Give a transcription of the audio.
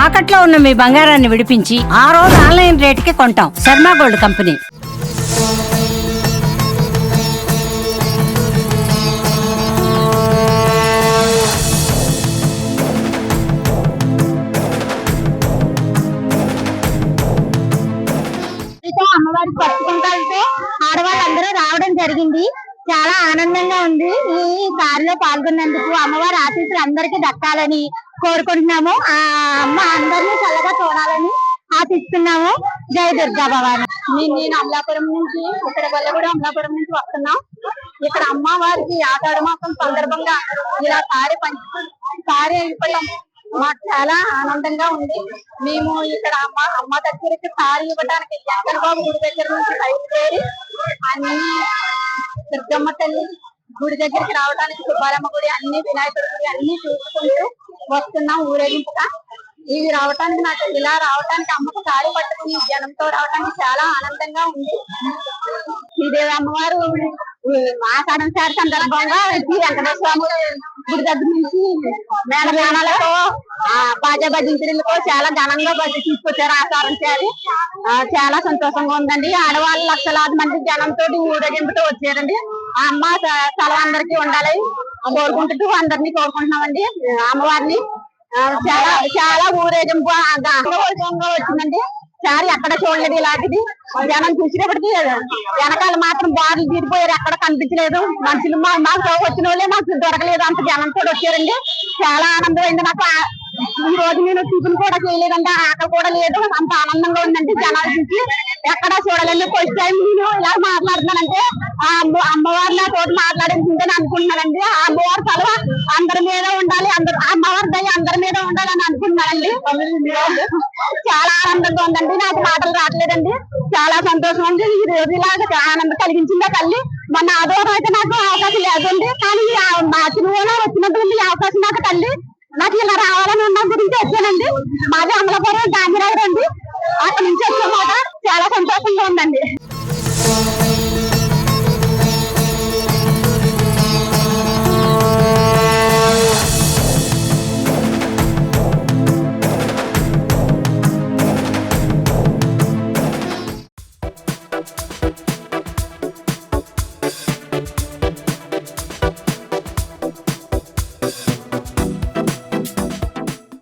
తాకట్లో ఉన్న మీ బంగారాన్ని విడిపించి ఆ రోజు ఆన్లైన్ రేటుకి కొంటాం. Sharma gold company. అమ్మవారి పట్టుకుంటాలతో ఆడవాళ్ళందరూ రావడం జరిగింది. చాలా ఆనందంగా ఉంది. ఈ కార్యలో పాల్గొన్నందుకు అమ్మవారి ఆశీస్సులు అందరికీ దక్కాలని కోరుకుంటున్నాము. ఆ అమ్మ అందరినీ చల్లగా చూడాలని ఆశిస్తున్నాము. జై దుర్గా భవాని. నేను అమలాపురం నుంచి, ఇక్కడ వల్లగూడ అమలాపురం నుంచి వస్తున్నాం. ఇక్కడ అమ్మవారికి ఆషాఢ మాసం సందర్భంగా ఇలా సారీ అయిపోయాం. మాకు చాలా ఆనందంగా ఉంది. మేము ఇక్కడ అమ్మ దగ్గరికి సారీ ఇవ్వడానికి చంద్రబాబు గుడి దగ్గర నుంచి బయలుదేరి అన్ని దుర్గమ్మ తల్లి గుడి దగ్గరికి రావడానికి, సుబ్బారమ్మ గుడి, అన్ని వినాయకుడి గుడి అన్ని చూసుకుంటూ వస్తున్నాం ఊరేగింపుగా. ఇవి రావటానికి, నాకు ఇలా రావటానికి, అమ్మకు సారీ పట్టుకుని జనంతో రావడానికి చాలా ఆనందంగా ఉంది. శ్రీదేవి అమ్మవారు ఆషాఢం సారి సందర్భంగా వెంకటేశ్వర స్వామి గుడి దగ్గర నుంచి మేళగానాలతో బాజా భజంత్రులతో చాలా ఘనంగా తీసుకొచ్చారు ఆషాఢం సారి. చాలా సంతోషంగా ఉందండి. ఆడవాళ్ళు లక్షలాది మంది జనంతో ఊరేగింపుతో వచ్చారండి. ఆ అమ్మ చాలా అందరికీ ఉండాలి కోరుకుంటూ అందరినీ కోరుకుంటున్నామండి. అమ్మవారిని చాలా చాలా ఊరేగింపు వచ్చిందండి. సారి ఎక్కడ చూడలేదు ఇలాంటిది. జనం చూసినప్పటికీ వెనకాల మాత్రం బార్లు తీరిపోయారు, ఎక్కడ కనిపించలేదు. మనుషులు మాకు వచ్చిన వాళ్ళే మాకు దొరకలేదు, అంత జనంతో వచ్చారండి. చాలా ఆనందమైంది నాకు. ఈ రోజు నేను టిఫిన్ కూడా చేయలేదండి, ఆకలి కూడా లేదు. అంత ఆనందంగా ఉందండి జనాలు చూసి. ఎక్కడ చూడలేదు. ఫస్ట్ టైం నేను ఇలా మాట్లాడుతున్నానంటే అమ్మవారు నా తోటి మాట్లాడిందని అనుకుంటున్నానండి. ఆ అమ్మవారి సెలవు అందరి మీద ఉండాలి, అమ్మవారి దయ అందరి మీద ఉండాలని అనుకుంటున్నానండి. చాలా ఆనందంగా ఉందండి. నాకు మాటలు రావట్లేదండి. చాలా సంతోషం అండి. ఈ రోజు ఇలాగా ఆనందం కలిగించిందా తల్లి. మొన్న ఆదివారం అయితే నాకు అవకాశం లేదండి, కానీ మా తిరుమల వచ్చినటువంటి అవకాశం నాకు తల్లి. నాకు ఇలా రావాలని ఉన్న గురించి వచ్చానండి. మాది అమలాపురం గాంధీనగర్ అండి. అక్కడి నుంచి వచ్చామాట. చాలా సంతోషంగా ఉందండి.